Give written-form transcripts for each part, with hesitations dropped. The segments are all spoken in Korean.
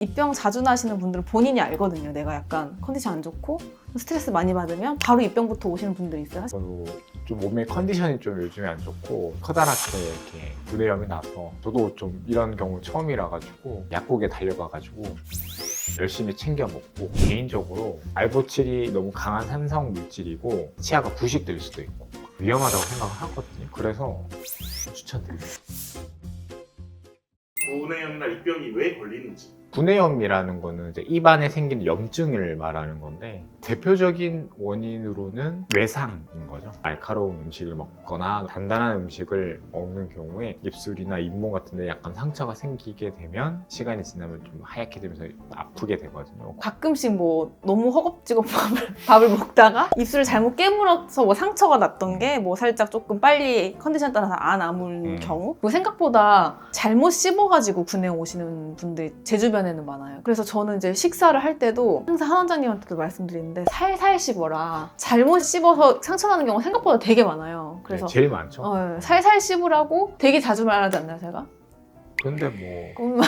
입병 자주 나시는 분들은 본인이 알거든요. 내가 약간 컨디션 안 좋고 스트레스 많이 받으면 바로 입병부터 오시는 분들이 있어요. 저도 좀 몸의 컨디션이 좀 요즘에 안 좋고 커다랗게 이렇게 구내염이 나서 저도 좀 이런 경우 처음이라 가지고 약국에 달려가가지고 열심히 챙겨 먹고, 개인적으로 알보칠이 너무 강한 산성 물질이고 치아가 부식될 수도 있고 위험하다고 생각을 하거든요. 그래서 추천드립니다. 구내염이나 입병이 왜 걸리는지. 구내염이라는 거는 이제 입안에 생기는 염증을 말하는 건데, 대표적인 원인으로는 외상인 거죠. 날카로운 음식을 먹거나 단단한 음식을 먹는 경우에 입술이나 잇몸 같은 데 약간 상처가 생기게 되면 시간이 지나면 좀 하얗게 되면서 아프게 되거든요. 가끔씩 뭐 너무 허겁지겁 밥을 먹다가 입술을 잘못 깨물어서 뭐 상처가 났던 게 뭐 살짝 조금 빨리 컨디션 따라서 안 아물 경우, 그 생각보다 잘못 씹어가지고 구내염 오시는 분들 제 주변에는 많아요. 그래서 저는 이제 식사를 할 때도 항상 한 원장님한테도 말씀드리는데 살살 씹어라. 잘못 씹어서 상처 나는 경우가 생각보다 되게 많아요. 그래서 네, 제일 많죠. 살살 씹으라고 되게 자주 말하지 않나요, 제가? 근데 뭐 음.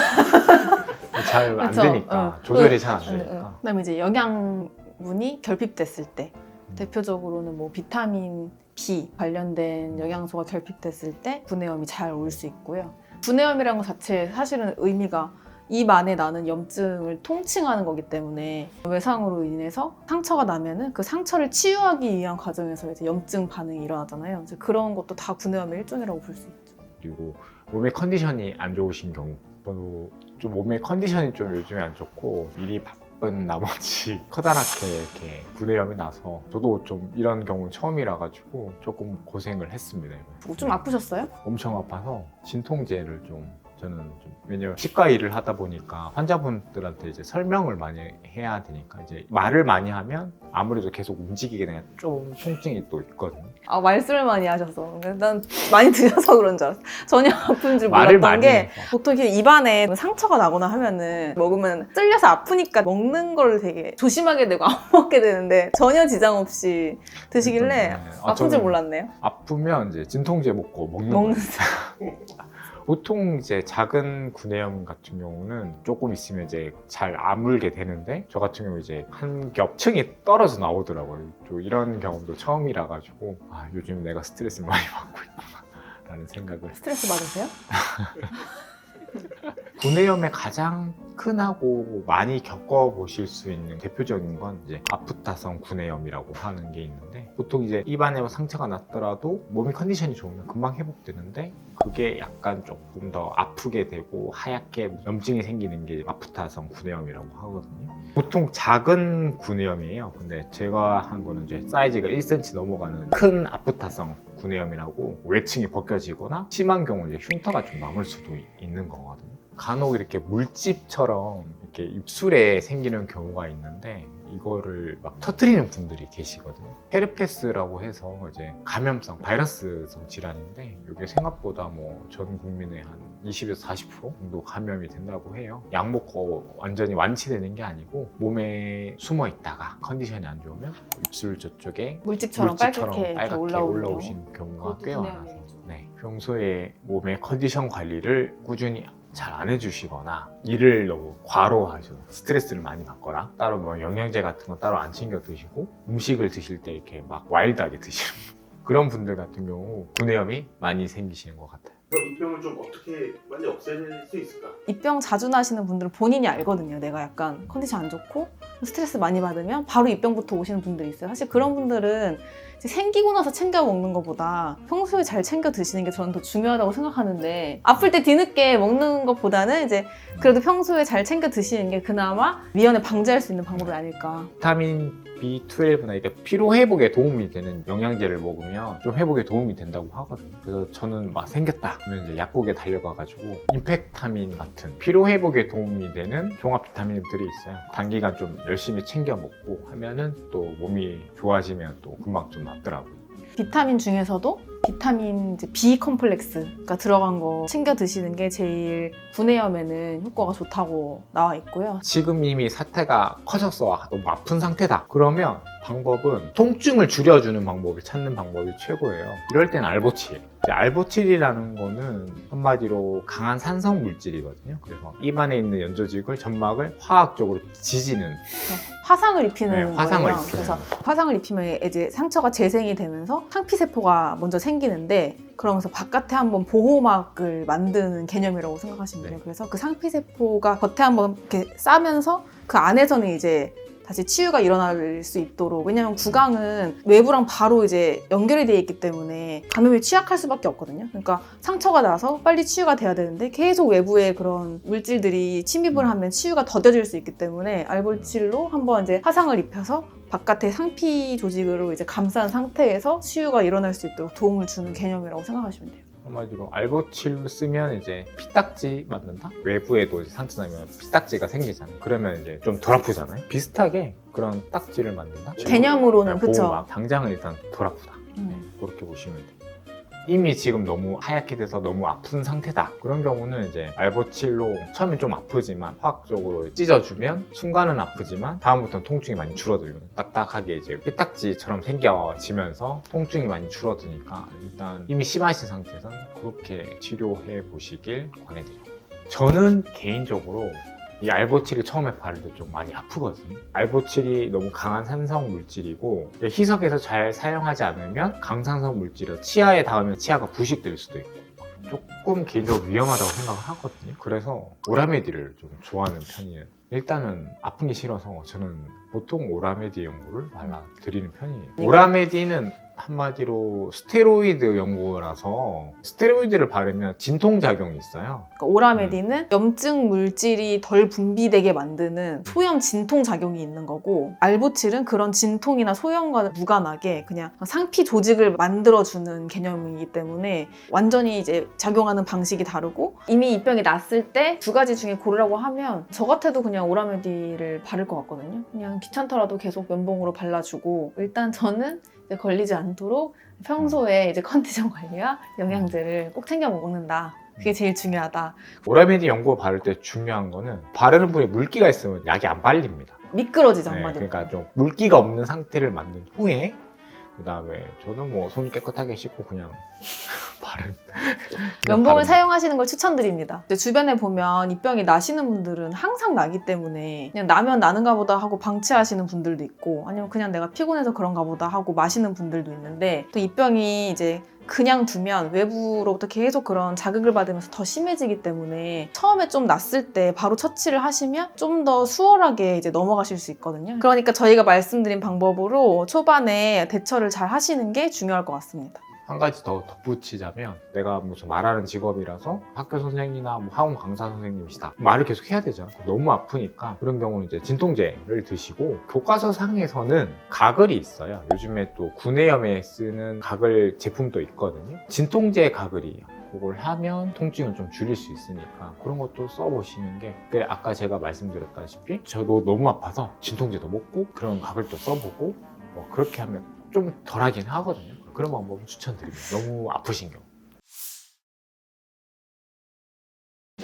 잘 안 그쵸? 되니까 조절이 잘 안 되니까. 그다음에 이제 영양분이 결핍됐을 때, 대표적으로는 뭐 비타민 B 관련된 영양소가 결핍됐을 때 구내염이 잘 올 수 있고요. 구내염이라는 것 자체 사실은 의미가 입 안에 나는 염증을 통칭하는 거기 때문에 외상으로 인해서 상처가 나면은 그 상처를 치유하기 위한 과정에서 이제 염증 반응이 일어나잖아요. 이제 그런 것도 다 구내염의 일종이라고 볼 수 있죠. 그리고 몸의 컨디션이 안 좋으신 경우, 저도 좀 몸의 컨디션이 좀 요즘에 안 좋고 일이 바쁜 나머지 커다랗게 이렇게 구내염이 나서 저도 좀 이런 경우 처음이라 가지고 조금 고생을 했습니다. 좀 아프셨어요? 엄청 아파서 진통제를 저는 왜냐면 치과 일을 하다 보니까 환자분들한테 이제 설명을 많이 해야 되니까 이제 말을 많이 하면 아무래도 계속 움직이게 되면 좀 통증이 또 있거든요. 말씀을 많이 하셔서 난 많이 드셔서 그런 줄 알았어. 전혀 아픈 줄 말을 몰랐던 많이 게, 해서. 보통 이렇게 입안에 상처가 나거나 하면은 먹으면 찔려서 아프니까 먹는 걸 되게 조심하게 되고 안 먹게 되는데 전혀 지장 없이 드시길래 네. 아픈 줄 몰랐네요. 아프면 이제 진통제 먹고 먹는 먹는 거예요. 보통 이제 작은 구내염 같은 경우는 조금 있으면 이제 잘 아물게 되는데, 저 같은 경우 이제 한 겹 층이 떨어져 나오더라고요. 또 이런 경험도 처음이라 가지고 요즘 내가 스트레스를 많이 받고 있구나라는 생각을. 스트레스 받으세요? 구내염의 가장 흔하고 많이 겪어보실 수 있는 대표적인 건 이제 아프타성 구내염이라고 하는 게 있는데, 보통 이제 입안에 상처가 났더라도 몸의 컨디션이 좋으면 금방 회복되는데, 그게 약간 조금 더 아프게 되고 하얗게 염증이 생기는 게 아프타성 구내염이라고 하거든요. 보통 작은 구내염이에요. 근데 제가 한 거는 이제 사이즈가 1cm 넘어가는 큰 아프타성 구내염이라고, 외층이 벗겨지거나 심한 경우는 이제 흉터가 좀 남을 수도 있는 거거든요. 간혹 이렇게 물집처럼 이렇게 입술에 생기는 경우가 있는데, 이거를 막 터뜨리는 분들이 계시거든요. 헤르페스라고 해서 이제 감염성, 바이러스성 질환인데, 이게 생각보다 뭐 전 국민의 한 20에서 40% 정도 감염이 된다고 해요. 약 먹고 완전히 완치되는 게 아니고 몸에 숨어 있다가 컨디션이 안 좋으면 입술 저쪽에 물집처럼 빨갛게 올라오신 경우가 꽤 많아서, 평소에 몸의 컨디션 관리를 꾸준히 잘 안 해주시거나 일을 너무 과로하셔서 스트레스를 많이 받거나, 따로 뭐 영양제 같은 거 따로 안 챙겨 드시고 음식을 드실 때 이렇게 막 와일드하게 드시는 그런 분들 같은 경우 구내염이 많이 생기시는 것 같아요. 그럼 입병을 좀 어떻게 빨리 없애낼 수 있을까? 입병 자주 나시는 분들은 본인이 알거든요. 내가 약간 컨디션 안 좋고 스트레스 많이 받으면 바로 입병부터 오시는 분들이 있어요. 사실 그런 분들은 이제 생기고 나서 챙겨 먹는 것보다 평소에 잘 챙겨 드시는 게 저는 더 중요하다고 생각하는데, 아플 때 뒤늦게 먹는 것보다는 이제 그래도 평소에 잘 챙겨 드시는 게 그나마 미연에 방지할 수 있는 방법이 아닐까. 비타민 B12나 이게 피로 회복에 도움이 되는 영양제를 먹으면 좀 회복에 도움이 된다고 하거든요. 그래서 저는 막 생겼다 그러면 이제 약국에 달려가가지고 임팩타민 같은 피로 회복에 도움이 되는 종합 비타민들이 있어요. 단기간 좀 열심히 챙겨 먹고 하면은 또 몸이 좋아지면 또 금방 좀 낫더라고요. 비타민 중에서도 비타민 B 컴플렉스가 들어간 거 챙겨 드시는 게 제일 구내염에는 효과가 좋다고 나와 있고요. 지금 이미 사태가 커져서 너무 아픈 상태다 그러면 방법은 통증을 줄여주는 방법을 찾는 방법이 최고예요. 이럴 땐 알보칠. 이제 알보칠이라는 거는 한마디로 강한 산성 물질이거든요. 그래서 입안에 있는 연조직을 점막을 화학적으로 지지는 화상을 입히는 네, 화상을 거예요. 입히는 그래서 거. 화상을 입히면 이제 상처가 재생이 되면서 상피세포가 먼저 생기는데 그러면서 바깥에 한번 보호막을 만드는 개념이라고 생각하시면 돼요. 네. 그래서 그 상피세포가 겉에 한번 이렇게 싸면서 그 안에서는 이제 다시 치유가 일어날 수 있도록, 왜냐면 구강은 외부랑 바로 이제 연결이 되어 있기 때문에 감염에 취약할 수밖에 없거든요. 그러니까 상처가 나서 빨리 치유가 돼야 되는데 계속 외부에 그런 물질들이 침입을 하면 치유가 더뎌질 수 있기 때문에 알보칠로 한번 이제 화상을 입혀서 바깥에 상피 조직으로 이제 감싼 상태에서 치유가 일어날 수 있도록 도움을 주는 개념이라고 생각하시면 돼요. 한마디로 알보칠로 쓰면 이제 피딱지 만든다? 외부에도 상처 나면 피딱지가 생기잖아요. 그러면 이제 좀 덜 아프잖아요. 비슷하게 그런 딱지를 만든다? 개념으로는 그쵸. 보호막, 당장은 일단 덜 아프다. 그렇게 보시면 돼요. 이미 지금 너무 하얗게 돼서 너무 아픈 상태다. 그런 경우는 이제 알보칠로 처음엔 좀 아프지만 화학적으로 찢어주면 순간은 아프지만 다음부터는 통증이 많이 줄어들고 딱딱하게 이제 피딱지처럼 생겨지면서 통증이 많이 줄어드니까 일단 이미 심하신 상태에서는 그렇게 치료해 보시길 권해드려요. 저는 개인적으로 이 알보칠이 처음에 바를 때 좀 많이 아프거든요. 알보칠이 너무 강한 산성 물질이고 희석해서 잘 사용하지 않으면 강산성 물질이 치아에 닿으면 치아가 부식될 수도 있고 조금 개인적으로 위험하다고 생각을 하거든요. 그래서 오라메디를 좀 좋아하는 편이에요. 일단은 아픈 게 싫어서 저는 보통 오라메디 연고를 발라드리는 편이에요. 오라메디는 한마디로 스테로이드 연고라서 스테로이드를 바르면 진통작용이 있어요. 그러니까 오라메디는 염증 물질이 덜 분비되게 만드는 소염 진통 작용이 있는 거고, 알보칠은 그런 진통이나 소염과 무관하게 그냥 상피 조직을 만들어주는 개념이기 때문에 완전히 이제 작용하는 방식이 다르고, 이미 이 병이 났을 때 두 가지 중에 고르라고 하면 저 같아도 그냥 오라메디를 바를 것 같거든요. 그냥 귀찮더라도 계속 면봉으로 발라주고, 일단 저는 이제 걸리지 않도록 평소에 이제 컨디션 관리와 영양제를 꼭 챙겨 먹는다. 그게 제일 중요하다. 오라메디 연고 바를 때 중요한 거는 바르는 분이 물기가 있으면 약이 안 발립니다. 미끄러지죠, 네, 한마디로. 그러니까 좀 물기가 없는 상태를 만든 후에 그 다음에 저는 뭐 손 깨끗하게 씻고 그냥 바른 면봉을 사용하시는 걸 추천드립니다. 이제 주변에 보면 이 병이 나시는 분들은 항상 나기 때문에 그냥 나면 나는가 보다 하고 방치하시는 분들도 있고, 아니면 그냥 내가 피곤해서 그런가 보다 하고 마시는 분들도 있는데, 또 이 병이 이제 그냥 두면 외부로부터 계속 그런 자극을 받으면서 더 심해지기 때문에 처음에 좀 났을 때 바로 처치를 하시면 좀 더 수월하게 이제 넘어가실 수 있거든요. 그러니까 저희가 말씀드린 방법으로 초반에 대처를 잘 하시는 게 중요할 것 같습니다. 한 가지 더 덧붙이자면 내가 무슨 말하는 직업이라서 학교 선생님이나 뭐 학원 강사 선생님이시다 말을 계속 해야 되죠. 너무 아프니까 그런 경우는 이제 진통제를 드시고, 교과서 상에서는 가글이 있어요. 요즘에 또 구내염에 쓰는 가글 제품도 있거든요. 진통제 가글이에요. 그걸 하면 통증을 좀 줄일 수 있으니까 그런 것도 써보시는 게, 아까 제가 말씀드렸다시피 저도 너무 아파서 진통제도 먹고 그런 가글도 써보고 뭐 그렇게 하면 좀 덜하긴 하거든요. 그런 방법을 추천드립니다. 너무 아프신 경우.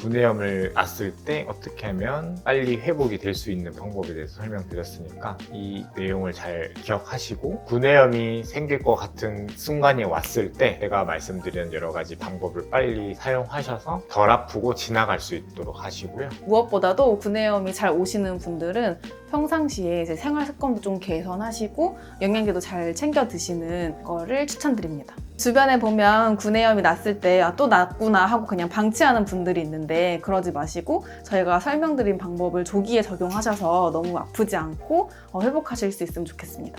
구내염을 났을 때 어떻게 하면 빨리 회복이 될 수 있는 방법에 대해서 설명드렸으니까 이 내용을 잘 기억하시고, 구내염이 생길 것 같은 순간이 왔을 때 제가 말씀드린 여러 가지 방법을 빨리 사용하셔서 덜 아프고 지나갈 수 있도록 하시고요. 무엇보다도 구내염이 잘 오시는 분들은 평상시에 이제 생활 습관도 좀 개선하시고 영양제도 잘 챙겨 드시는 거를 추천드립니다. 주변에 보면 구내염이 났을 때 또 났구나 하고 그냥 방치하는 분들이 있는데, 그러지 마시고 저희가 설명드린 방법을 조기에 적용하셔서 너무 아프지 않고 회복하실 수 있으면 좋겠습니다.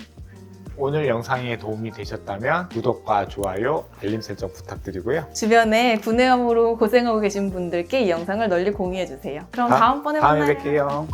오늘 영상에 도움이 되셨다면 구독과 좋아요, 알림 설정 부탁드리고요. 주변에 구내염으로 고생하고 계신 분들께 이 영상을 널리 공유해주세요. 그럼 다음번에 만나요. 다음에 뵐게요.